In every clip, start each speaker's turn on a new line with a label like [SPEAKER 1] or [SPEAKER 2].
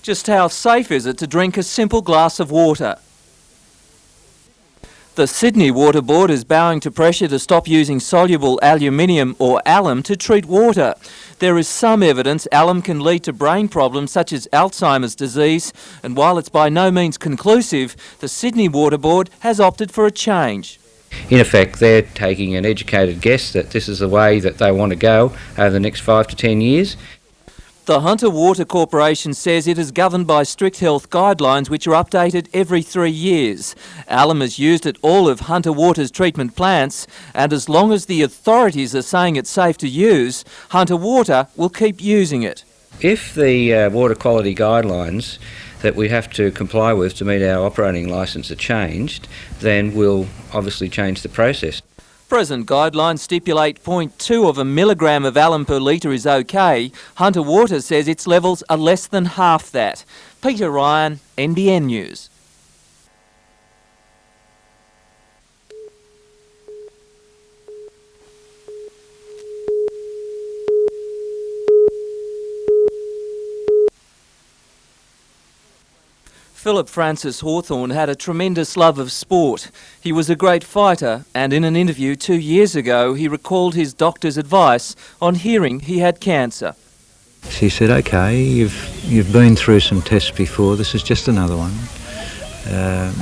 [SPEAKER 1] Just how safe is it to drink a simple glass of water? The Sydney Water Board is bowing to pressure to stop using soluble aluminium or alum to treat water. There is some evidence alum can lead to brain problems such as Alzheimer's disease, and while it's by no means conclusive, the Sydney Water Board has opted for a change.
[SPEAKER 2] In effect, they're taking an educated guess that this is the way that they want to go over the next 5 to 10 years.
[SPEAKER 1] The Hunter Water Corporation says it is governed by strict health guidelines which are updated every 3 years. Alum is used at all of Hunter Water's treatment plants, and as long as the authorities are saying it's safe to use, Hunter Water will keep using it.
[SPEAKER 2] If the water quality guidelines that we have to comply with to meet our operating licence are changed, then we'll obviously change the process.
[SPEAKER 1] Present guidelines stipulate 0.2 of a milligram of alum per litre is okay. Hunter Water says its levels are less than half that. Peter Ryan, NBN News. Philip Francis Hawthorne had a tremendous love of sport. He was a great fighter, and in an interview 2 years ago he recalled his doctor's advice on hearing he had cancer.
[SPEAKER 3] She said, "Okay, you've been through some tests before, this is just another one.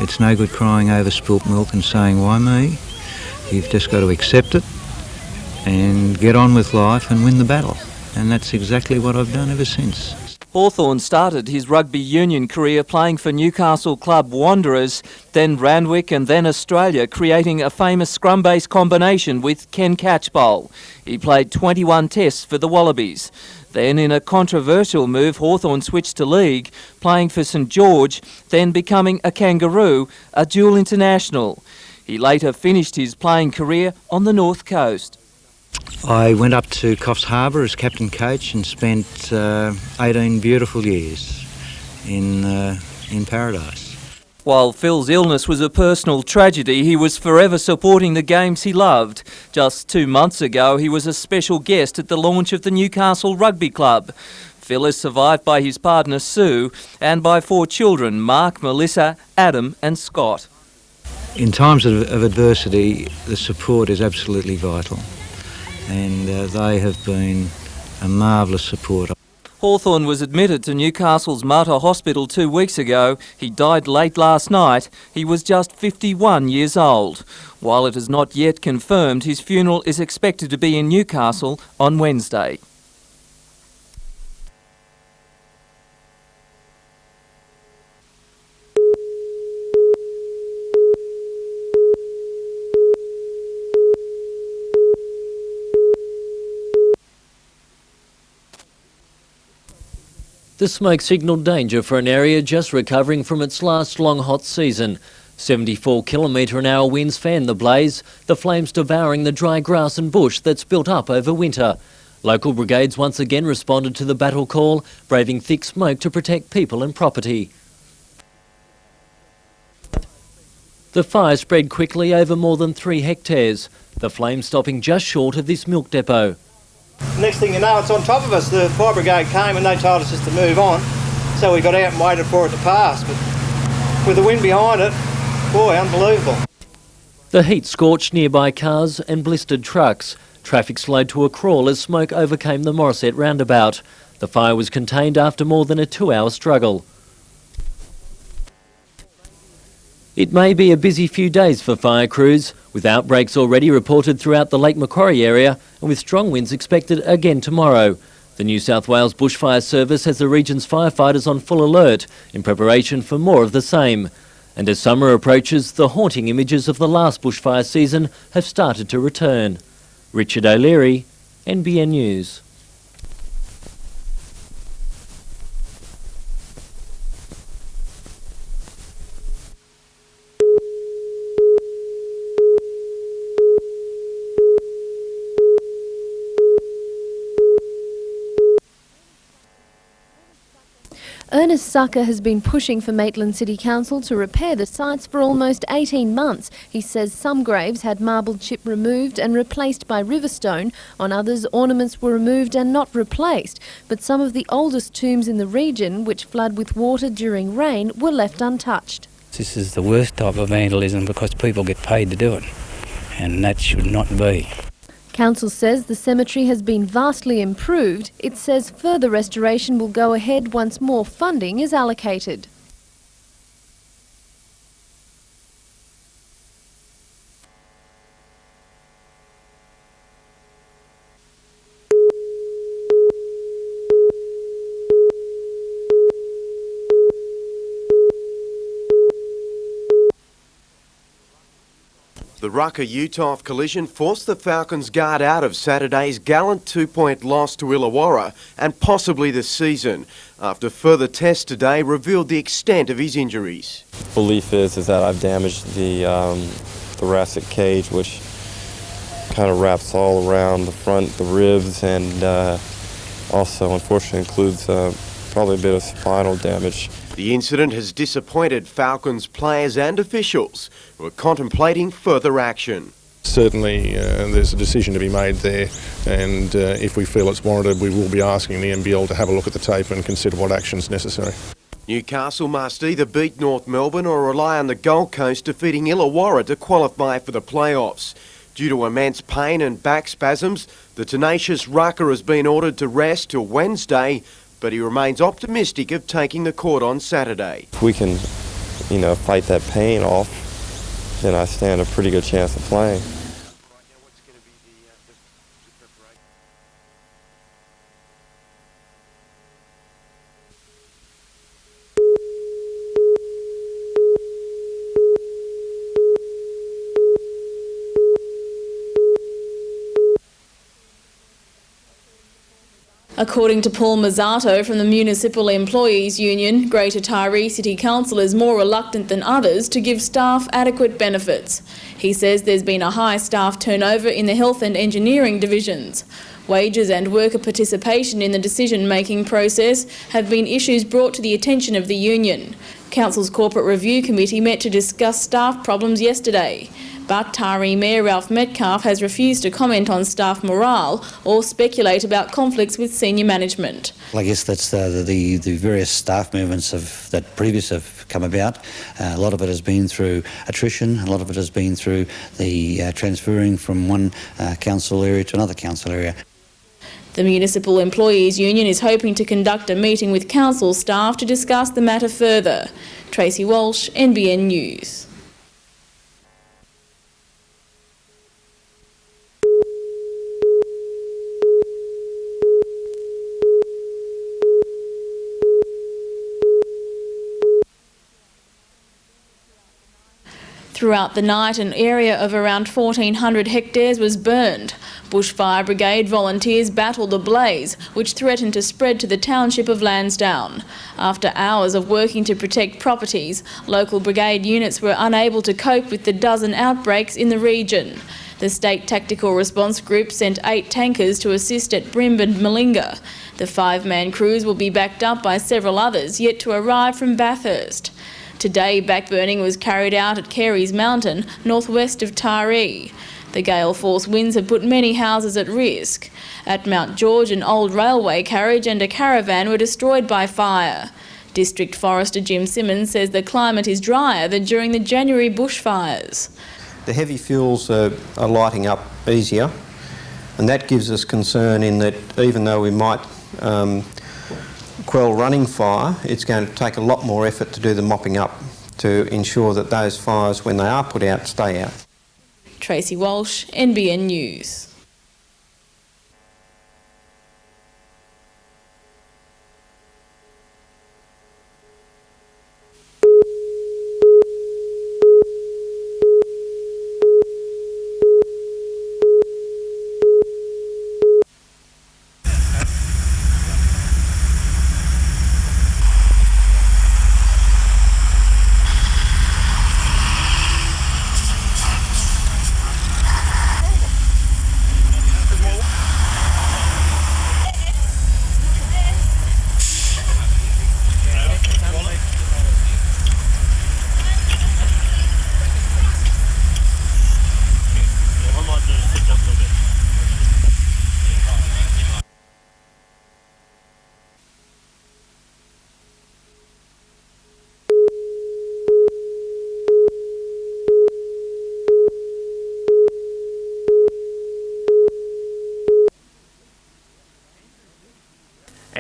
[SPEAKER 3] It's no good crying over spilt milk and saying, why me? You've just got to accept it and get on with life and win the battle." And that's exactly what I've done ever since.
[SPEAKER 1] Hawthorne started his rugby union career playing for Newcastle club Wanderers, then Randwick and then Australia, creating a famous scrum-based combination with Ken Catchpole. He played 21 tests for the Wallabies. Then in a controversial move, Hawthorne switched to league, playing for St George, then becoming a Kangaroo, a dual international. He later finished his playing career on the North Coast.
[SPEAKER 3] I went up to Coffs Harbour as captain coach and spent 18 beautiful years in paradise.
[SPEAKER 1] While Phil's illness was a personal tragedy, he was forever supporting the games he loved. Just 2 months ago, he was a special guest at the launch of the Newcastle Rugby Club. Phil is survived by his partner Sue and by 4 children, Mark, Melissa, Adam and Scott.
[SPEAKER 3] In times of adversity, the support is absolutely vital. And they have been a marvellous support.
[SPEAKER 1] Hawthorne was admitted to Newcastle's Mater Hospital 2 weeks ago. He died late last night. He was just 51 years old. While it is not yet confirmed, his funeral is expected to be in Newcastle on Wednesday.
[SPEAKER 4] The smoke signalled danger for an area just recovering from its last long hot season. 74 km/h winds fanned the blaze, the flames devouring the dry grass and bush that's built up over winter. Local brigades once again responded to the battle call, braving thick smoke to protect people and property. The fire spread quickly over more than 3 hectares, the flames stopping just short of this milk depot.
[SPEAKER 5] Next thing you know, it's on top of us. The fire brigade came and they told us just to move on. So we got out and waited for it to pass. But with the wind behind it, boy, unbelievable.
[SPEAKER 4] The heat scorched nearby cars and blistered trucks. Traffic slowed to a crawl as smoke overcame the Morisset roundabout. The fire was contained after more than a 2-hour struggle. It may be a busy few days for fire crews, with outbreaks already reported throughout the Lake Macquarie area and with strong winds expected again tomorrow. The New South Wales Bushfire Service has the region's firefighters on full alert in preparation for more of the same. And as summer approaches, the haunting images of the last bushfire season have started to return. Richard O'Leary, NBN News.
[SPEAKER 6] Ernest Sucker has been pushing for Maitland City Council to repair the sites for almost 18 months. He says some graves had marble chip removed and replaced by riverstone. On others, ornaments were removed and not replaced. But some of the oldest tombs in the region, which flood with water during rain, were left untouched.
[SPEAKER 7] This is the worst type of vandalism because people get paid to do it, and that should not be.
[SPEAKER 6] Council says the cemetery has been vastly improved. It says further restoration will go ahead once more funding is allocated.
[SPEAKER 8] The Rucker-Utah collision forced the Falcons guard out of Saturday's gallant 2-point loss to Illawarra and possibly the season, after further tests today revealed the extent of his injuries.
[SPEAKER 9] Belief is that I've damaged the thoracic cage, which kind of wraps all around the front, the ribs, and also unfortunately includes probably a bit of spinal damage.
[SPEAKER 8] The incident has disappointed Falcons players and officials who are contemplating further action.
[SPEAKER 10] Certainly there's a decision to be made there, and if we feel it's warranted, we will be asking the NBL to have a look at the tape and consider what action's necessary.
[SPEAKER 8] Newcastle must either beat North Melbourne or rely on the Gold Coast defeating Illawarra to qualify for the playoffs. Due to immense pain and back spasms, the tenacious Rucker has been ordered to rest till Wednesday, but he remains optimistic of taking the court on Saturday.
[SPEAKER 9] If we can, fight that pain off, then I stand a pretty good chance of playing.
[SPEAKER 11] According to Paul Mazzato from the Municipal Employees Union, Greater Taree City Council is more reluctant than others to give staff adequate benefits. He says there's been a high staff turnover in the health and engineering divisions. Wages and worker participation in the decision-making process have been issues brought to the attention of the union. Council's Corporate Review Committee met to discuss staff problems yesterday. But Taree Mayor Ralph Metcalfe has refused to comment on staff morale or speculate about conflicts with senior management.
[SPEAKER 7] Well, I guess that's the various staff movements that previously have come about. A lot of it has been through attrition, a lot of it has been through the transferring from one council area to another council area.
[SPEAKER 11] The Municipal Employees Union is hoping to conduct a meeting with council staff to discuss the matter further. Tracy Walsh, NBN News. Throughout the night, an area of around 1,400 hectares was burned. Bushfire Brigade volunteers battled the blaze, which threatened to spread to the township of Lansdowne. After hours of working to protect properties, local brigade units were unable to cope with the dozen outbreaks in the region. The State Tactical Response Group sent 8 tankers to assist at Brimb and Malinga. The 5-man crews will be backed up by several others yet to arrive from Bathurst. Today, backburning was carried out at Carey's Mountain, northwest of Taree. The gale force winds have put many houses at risk. At Mount George, an old railway carriage and a caravan were destroyed by fire. District Forester Jim Simmons says the climate is drier than during the January bushfires.
[SPEAKER 12] The heavy fuels are lighting up easier, and that gives us concern in that even though we might quell running fire, it's going to take a lot more effort to do the mopping up to ensure that those fires, when they are put out, stay out.
[SPEAKER 11] Tracy Walsh, NBN News.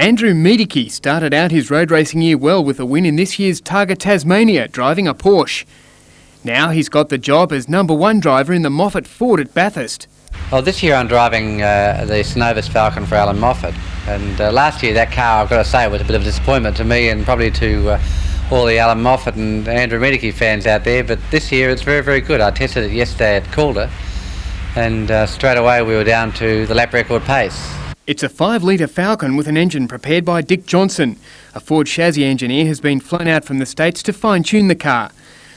[SPEAKER 13] Andrew Miedeke started out his road racing year well with a win in this year's Targa Tasmania, driving a Porsche. Now he's got the job as number 1 driver in the Moffat Ford at Bathurst.
[SPEAKER 14] Well, this year I'm driving the Synovus Falcon for Alan Moffat, and last year that car, I've got to say, was a bit of a disappointment to me and probably to all the Alan Moffat and Andrew Miedeke fans out there, but this year it's very, very good. I tested it yesterday at Calder, and straight away we were down to the lap record pace.
[SPEAKER 13] It's a 5-litre Falcon with an engine prepared by Dick Johnson. A Ford chassis engineer has been flown out from the States to fine-tune the car.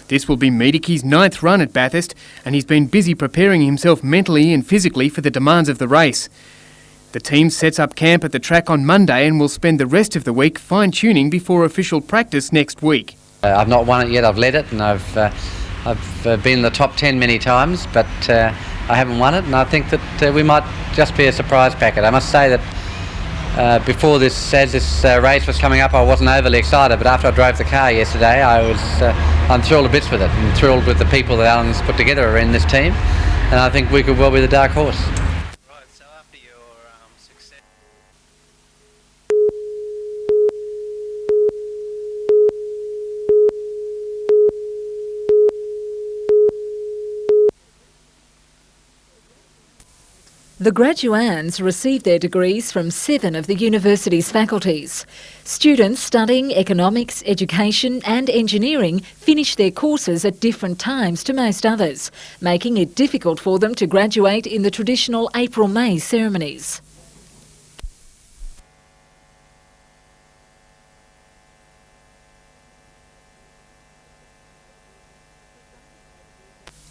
[SPEAKER 13] This will be Miedeke's 9th run at Bathurst, and he's been busy preparing himself mentally and physically for the demands of the race. The team sets up camp at the track on Monday and will spend the rest of the week fine-tuning before official practice next week.
[SPEAKER 14] I've not won it yet, I've led it, and I've been in the top 10 many times, but I haven't won it, and I think that we might just be a surprise packet. I must say that before this, as this race was coming up, I wasn't overly excited, but after I drove the car yesterday, I'm thrilled to bits with it, and thrilled with the people that Alan's put together in this team, and I think we could well be the dark horse.
[SPEAKER 15] The graduands received their degrees from 7 of the university's faculties. Students studying economics, education and engineering finished their courses at different times to most others, making it difficult for them to graduate in the traditional April-May ceremonies.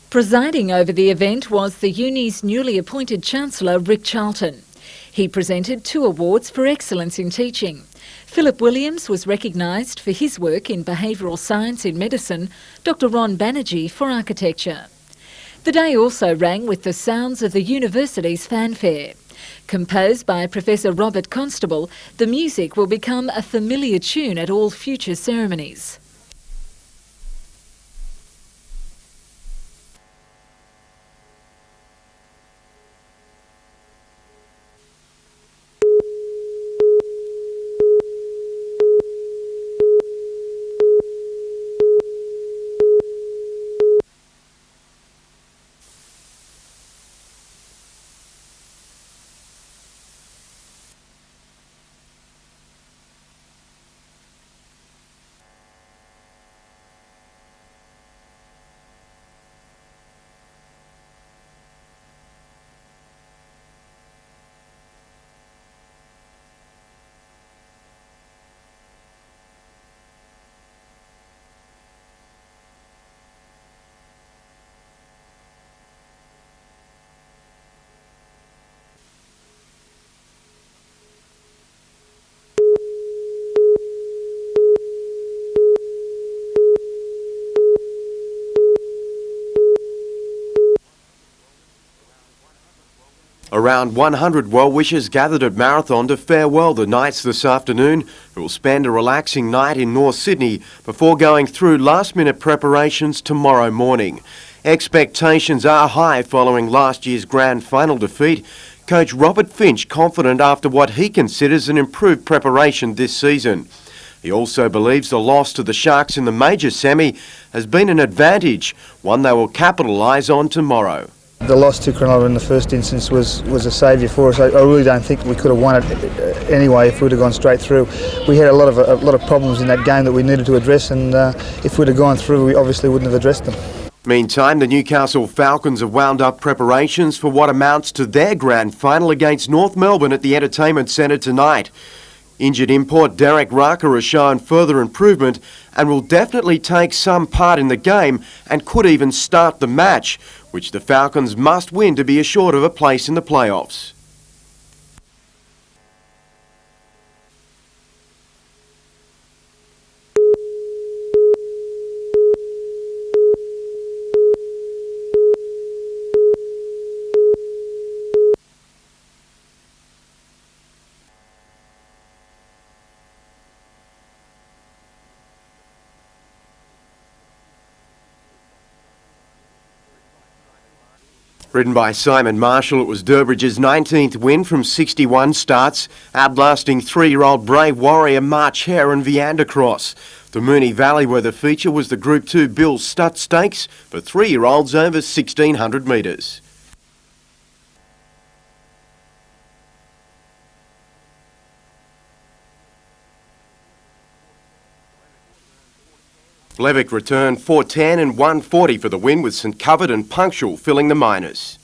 [SPEAKER 15] Presiding over the event was the uni's newly appointed Chancellor, Rick Charlton. He presented 2 awards for excellence in teaching. Philip Williams was recognised for his work in behavioural science in medicine, Dr Ron Banerjee for architecture. The day also rang with the sounds of the university's fanfare. Composed by Professor Robert Constable, the music will become a familiar tune at all future ceremonies.
[SPEAKER 8] Around 100 well-wishers gathered at Marathon to farewell the Knights this afternoon, who will spend a relaxing night in North Sydney before going through last-minute preparations tomorrow morning. Expectations are high following last year's grand final defeat. Coach Robert Finch confident after what he considers an improved preparation this season. He also believes the loss to the Sharks in the major semi has been an advantage, one they will capitalise on tomorrow.
[SPEAKER 16] The loss to Cronulla in the first instance was a saviour for us. I really don't think we could have won it anyway if we'd have gone straight through. We had a lot of problems in that game that we needed to address, and if we'd have gone through, we obviously wouldn't have addressed them.
[SPEAKER 8] Meantime, the Newcastle Falcons have wound up preparations for what amounts to their grand final against North Melbourne at the Entertainment Centre tonight. Injured import Derek Rucker has shown further improvement and will definitely take some part in the game and could even start the match, which the Falcons must win to be assured of a place in the playoffs. Ridden by Simon Marshall, it was Durbridge's 19th win from 61 starts, outlasting 3-year-old Brave Warrior March Hare and Viandacross. The Moonee Valley, where the feature was the Group 2 Bill Stutt Stakes for 3-year-olds over 1,600 metres. Levick returned 4.10 and 1.40 for the win, with St Covert and Punctual filling the minors.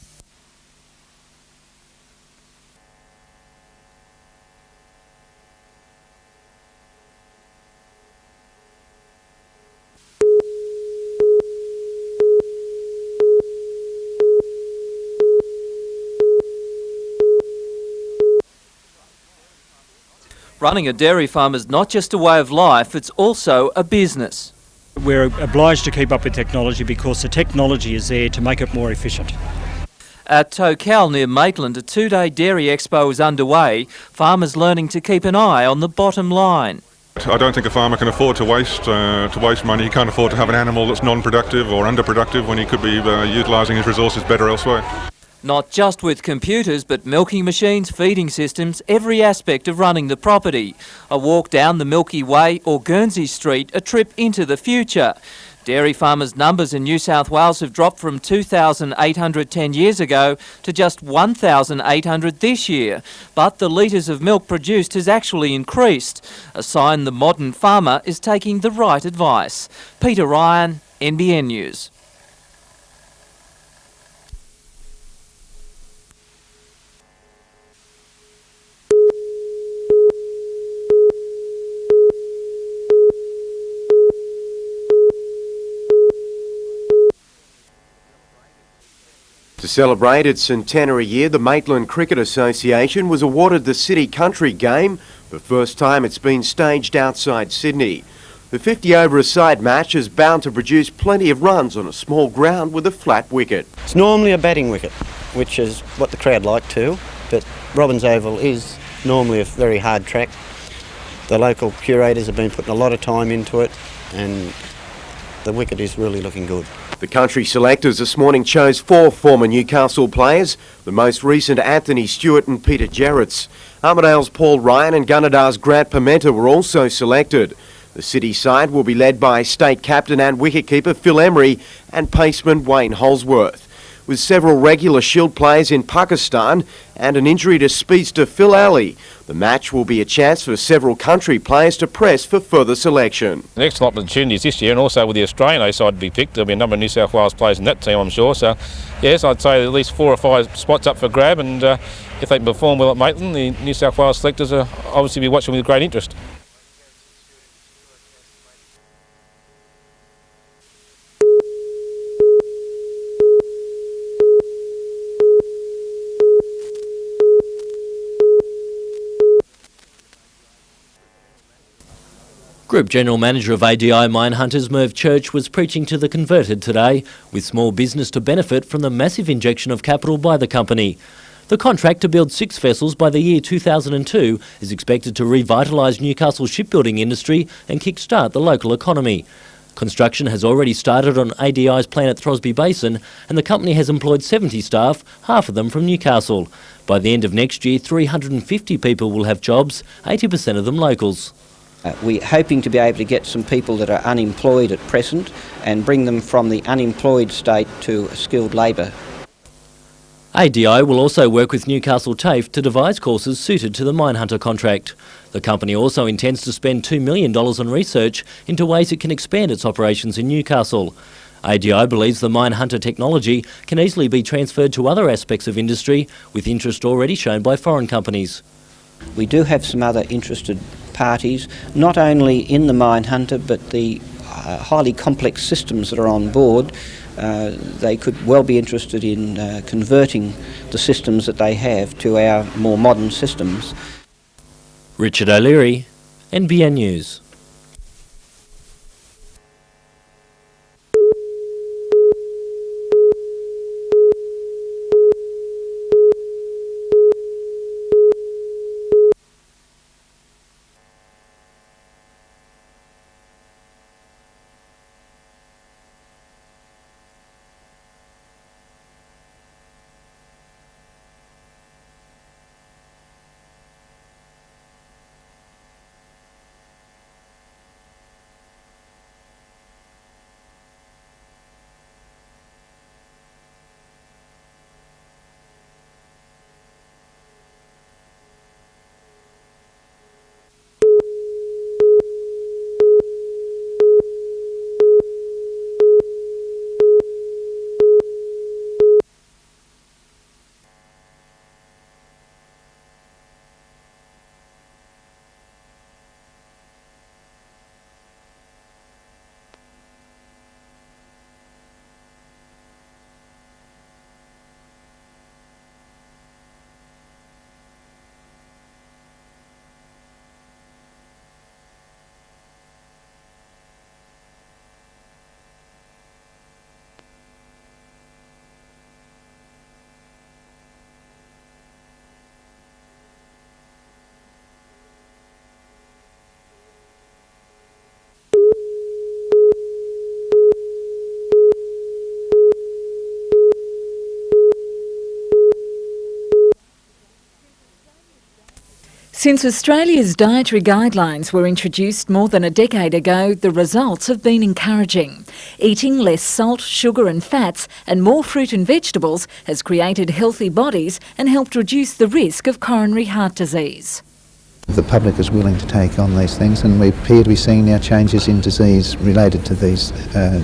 [SPEAKER 1] Running a dairy farm is not just a way of life, it's also a business.
[SPEAKER 17] We're obliged to keep up with technology because the technology is there to make it more efficient.
[SPEAKER 1] At Tocal near Maitland, a 2-day dairy expo is underway. Farmers learning to keep an eye on the bottom line.
[SPEAKER 18] I don't think a farmer can afford to waste money. He can't afford to have an animal that's non-productive or underproductive when he could be utilising his resources better elsewhere.
[SPEAKER 1] Not just with computers, but milking machines, feeding systems, every aspect of running the property. A walk down the Milky Way or Guernsey Street, a trip into the future. Dairy farmers' numbers in New South Wales have dropped from 2,800 10 years ago to just 1,800 this year. But the litres of milk produced has actually increased, a sign the modern farmer is taking the right advice. Peter Ryan, NBN News.
[SPEAKER 8] To celebrate its centenary year, the Maitland Cricket Association was awarded the City Country game, the first time it's been staged outside Sydney. The 50-over-a-side match is bound to produce plenty of runs on a small ground with a flat wicket.
[SPEAKER 19] It's normally a batting wicket, which is what the crowd like too, but Robbins Oval is normally a very hard track. The local curators have been putting a lot of time into it, and the wicket is really looking good.
[SPEAKER 8] The country selectors this morning chose 4 former Newcastle players, the most recent Anthony Stewart and Peter Gerrits. Armadale's Paul Ryan and Gunnedar's Grant Pimenta were also selected. The City side will be led by state captain and wicketkeeper Phil Emery and paceman Wayne Holsworth. With several regular Shield players in Pakistan and an injury to speedster Phil Alley, the match will be a chance for several country players to press for further selection.
[SPEAKER 20] An excellent opportunities this year, and also with the Australian A side to be picked. There'll be a number of New South Wales players in that team, I'm sure. So, yes, I'd say at least 4 or 5 spots up for grab, and if they can perform well at Maitland, the New South Wales selectors will obviously be watching with great interest.
[SPEAKER 4] Group General Manager of ADI Minehunters Merv Church was preaching to the converted today, with small business to benefit from the massive injection of capital by the company. The contract to build 6 vessels by the year 2002 is expected to revitalise Newcastle's shipbuilding industry and kickstart the local economy. Construction has already started on ADI's plant at Throsby Basin, and the company has employed 70 staff, half of them from Newcastle. By the end of next year, 350 people will have jobs, 80% of them locals.
[SPEAKER 19] We're hoping to be able to get some people that are unemployed at present and bring them from the unemployed state to skilled labour.
[SPEAKER 4] ADI will also work with Newcastle TAFE to devise courses suited to the Minehunter contract. The company also intends to spend $2 million on research into ways it can expand its operations in Newcastle. ADI believes the Minehunter technology can easily be transferred to other aspects of industry, with interest already shown by foreign companies.
[SPEAKER 19] We do have some other interested parties, not only in the Minehunter but the highly complex systems that are on board. They could well be interested in converting the systems that they have to our more modern systems.
[SPEAKER 4] Richard O'Leary, NBN News.
[SPEAKER 15] Since Australia's dietary guidelines were introduced more than a decade ago, the results have been encouraging. Eating less salt, sugar and fats and more fruit and vegetables has created healthy bodies and helped reduce the risk of coronary heart disease.
[SPEAKER 21] The public is willing to take on these things, and we appear to be seeing now changes in disease related to these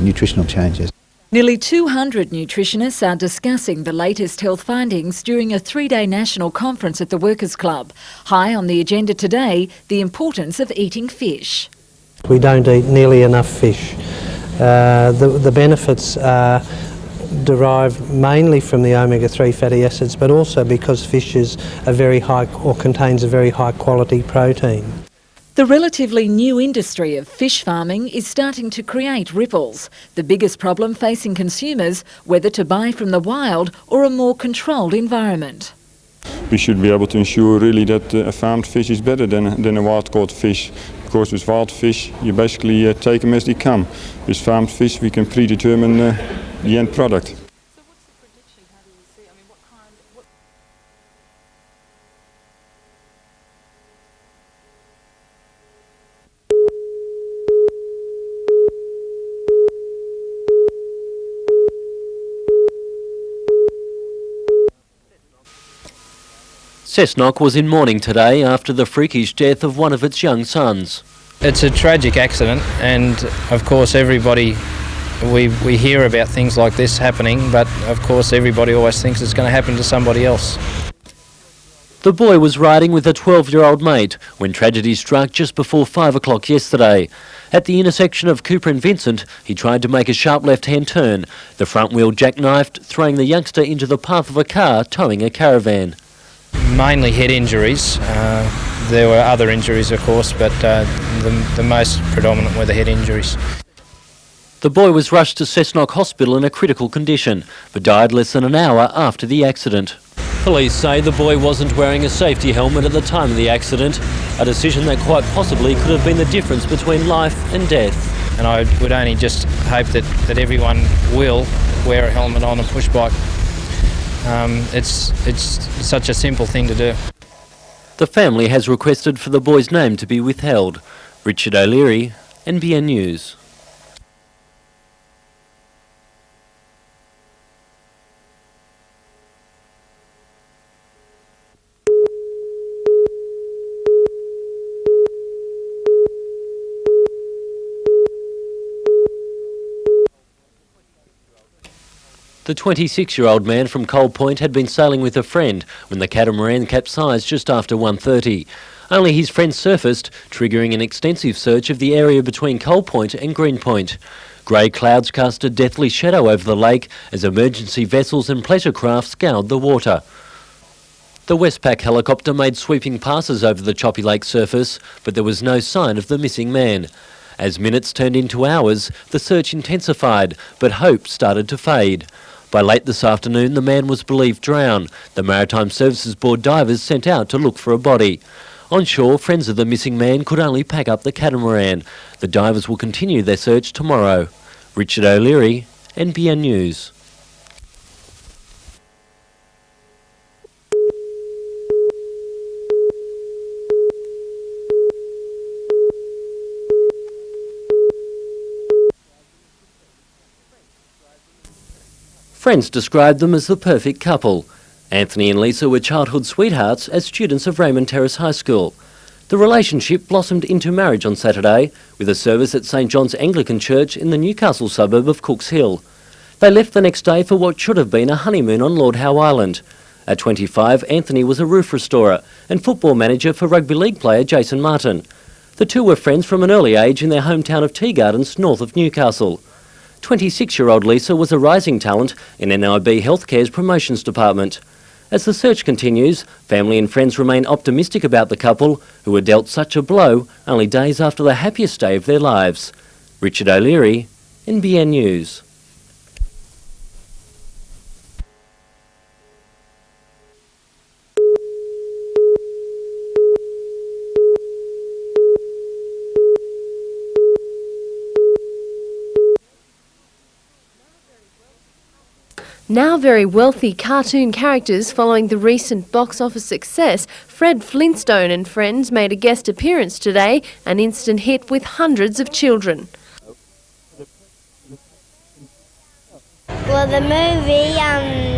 [SPEAKER 21] nutritional changes.
[SPEAKER 15] Nearly 200 nutritionists are discussing the latest health findings during a 3-day national conference at the Workers' Club. High on the agenda today, the importance of eating fish.
[SPEAKER 22] We don't eat nearly enough fish. The benefits are derived mainly from the omega-3 fatty acids, but also because fish is a very high, or contains a very high quality protein.
[SPEAKER 15] The relatively new industry of fish farming is starting to create ripples. The biggest problem facing consumers, whether to buy from the wild or a more controlled environment.
[SPEAKER 23] We should be able to ensure really that a farmed fish is better than a wild-caught fish. Because with wild fish, you basically take them as they come. With farmed fish, we can predetermine the end product.
[SPEAKER 4] Cessnock was in mourning today after the freakish death of one of its young sons.
[SPEAKER 24] It's a tragic accident, and of course everybody, we hear about things like this happening, but of course everybody always thinks it's going to happen to somebody else.
[SPEAKER 4] The boy was riding with a 12-year-old mate when tragedy struck just before 5 o'clock yesterday. At the intersection of Cooper and Vincent, he tried to make a sharp left-hand turn. The front wheel jackknifed, throwing the youngster into the path of a car towing a caravan.
[SPEAKER 24] Mainly head injuries. There were other injuries, of course, but the most predominant were the head injuries.
[SPEAKER 4] The boy was rushed to Cessnock Hospital in a critical condition, but died less than an hour after the accident. Police say the boy wasn't wearing a safety helmet at the time of the accident, a decision that quite possibly could have been the difference between life and death.
[SPEAKER 24] And I would only just hope that everyone will wear a helmet on a push bike. It's such a simple thing to do.
[SPEAKER 4] The family has requested for the boy's name to be withheld. Richard O'Leary, NBN News. The 26-year-old man from Coal Point had been sailing with a friend when the catamaran capsized just after 1:30. Only his friend surfaced, triggering an extensive search of the area between Coal Point and Greenpoint. Grey clouds cast a deathly shadow over the lake as emergency vessels and pleasure craft scoured the water. The Westpac helicopter made sweeping passes over the choppy lake surface, but there was no sign of the missing man. As minutes turned into hours, the search intensified, but hope started to fade. By late this afternoon, the man was believed drowned. The Maritime Services Board divers sent out to look for a body. On shore, friends of the missing man could only pack up the catamaran. The divers will continue their search tomorrow. Richard O'Leary, NBN News. Friends described them as the perfect couple. Anthony and Lisa were childhood sweethearts as students of Raymond Terrace High School. The relationship blossomed into marriage on Saturday with a service at St John's Anglican Church in the Newcastle suburb of Cooks Hill. They left the next day for what should have been a honeymoon on Lord Howe Island. At 25, Anthony was a roof restorer and football manager for rugby league player Jason Martin. The two were friends from an early age in their hometown of Tea Gardens, north of Newcastle. 26-year-old Lisa was a rising talent in NIB Healthcare's promotions department. As the search continues, family and friends remain optimistic about the couple, who were dealt such a blow only days after the happiest day of their lives. Richard O'Leary, NBN News.
[SPEAKER 2] Now very wealthy cartoon characters following the recent box office success, Fred Flintstone and Friends made a guest appearance today, an instant hit with hundreds of children.
[SPEAKER 3] Well, the movie,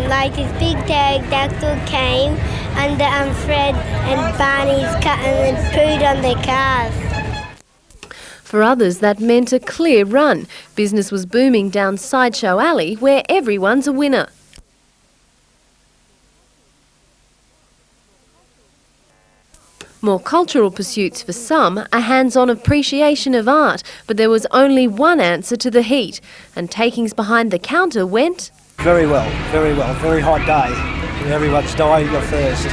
[SPEAKER 3] like this big pterodactyl came and Fred and Barney's cutting and pooed on their cars.
[SPEAKER 2] For others, that meant a clear run. Business was booming down Sideshow Alley, where everyone's a winner. More cultural pursuits for some, a hands-on appreciation of art, but there was only one answer to the heat, and takings behind the counter went...
[SPEAKER 5] Very well, very hot day. Everyone's dying of thirst.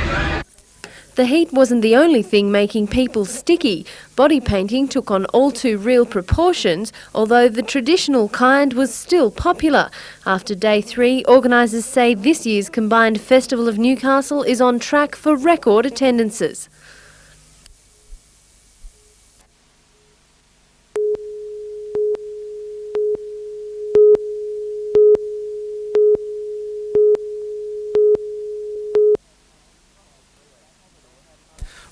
[SPEAKER 2] The heat wasn't the only thing making people sticky. Body painting took on all too real proportions, although the traditional kind was still popular. After day 3, organisers say this year's combined Festival of Newcastle is on track for record attendances.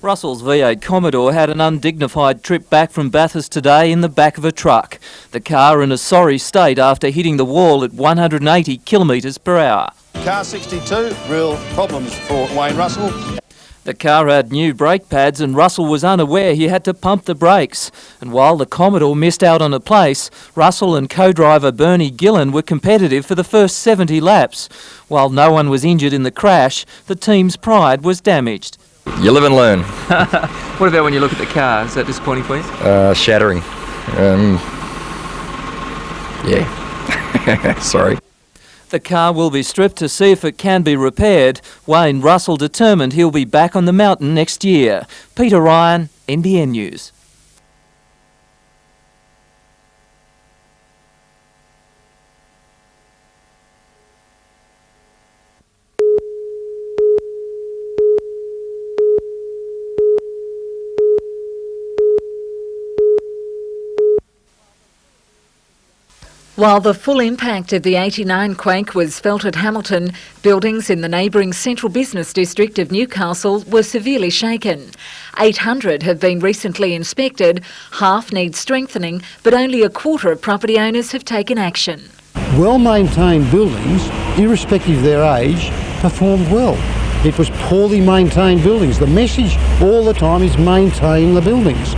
[SPEAKER 1] Russell's V8 Commodore had an undignified trip back from Bathurst today in the back of a truck. The car in a sorry state after hitting the wall at 180 kilometres per hour.
[SPEAKER 6] Car 62, real problems for Wayne Russell.
[SPEAKER 1] The car had new brake pads and Russell was unaware he had to pump the brakes. And while the Commodore missed out on a place, Russell and co-driver Bernie Gillen were competitive for the first 70 laps. While no one was injured in the crash, the team's pride was damaged.
[SPEAKER 25] You live and learn.
[SPEAKER 1] What about when you look at the car? Is that disappointing for you?
[SPEAKER 25] Shattering. Yeah. Sorry.
[SPEAKER 1] The car will be stripped to see if it can be repaired. Wayne Russell determined he'll be back on the mountain next year. Peter Ryan, NBN News.
[SPEAKER 15] While the full impact of the '89 quake was felt at Hamilton, buildings in the neighbouring central business district of Newcastle were severely shaken. 800 have been recently inspected, half need strengthening, but only a quarter of property owners have taken action.
[SPEAKER 26] Well-maintained buildings, irrespective of their age, performed well. It was poorly maintained buildings. The message all the time is maintain the buildings.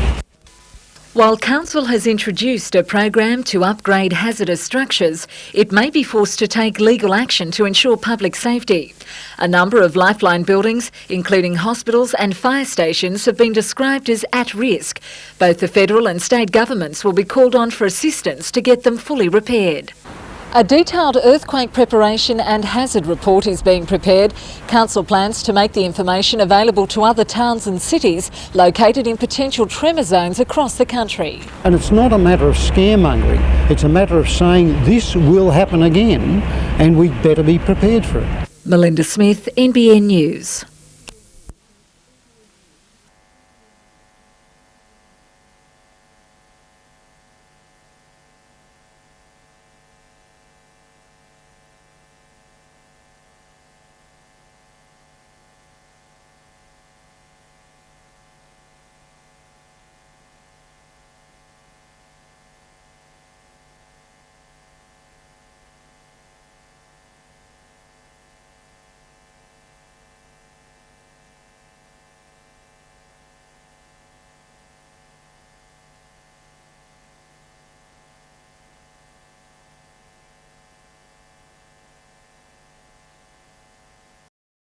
[SPEAKER 15] While Council has introduced a program to upgrade hazardous structures, it may be forced to take legal action to ensure public safety. A number of lifeline buildings, including hospitals and fire stations, have been described as at risk. Both the federal and state governments will be called on for assistance to get them fully repaired. A detailed earthquake preparation and hazard report is being prepared. Council plans to make the information available to other towns and cities located in potential tremor zones across the country.
[SPEAKER 26] And it's not a matter of scaremongering, it's a matter of saying this will happen again and we'd better be prepared for it.
[SPEAKER 15] Melinda Smith, NBN News.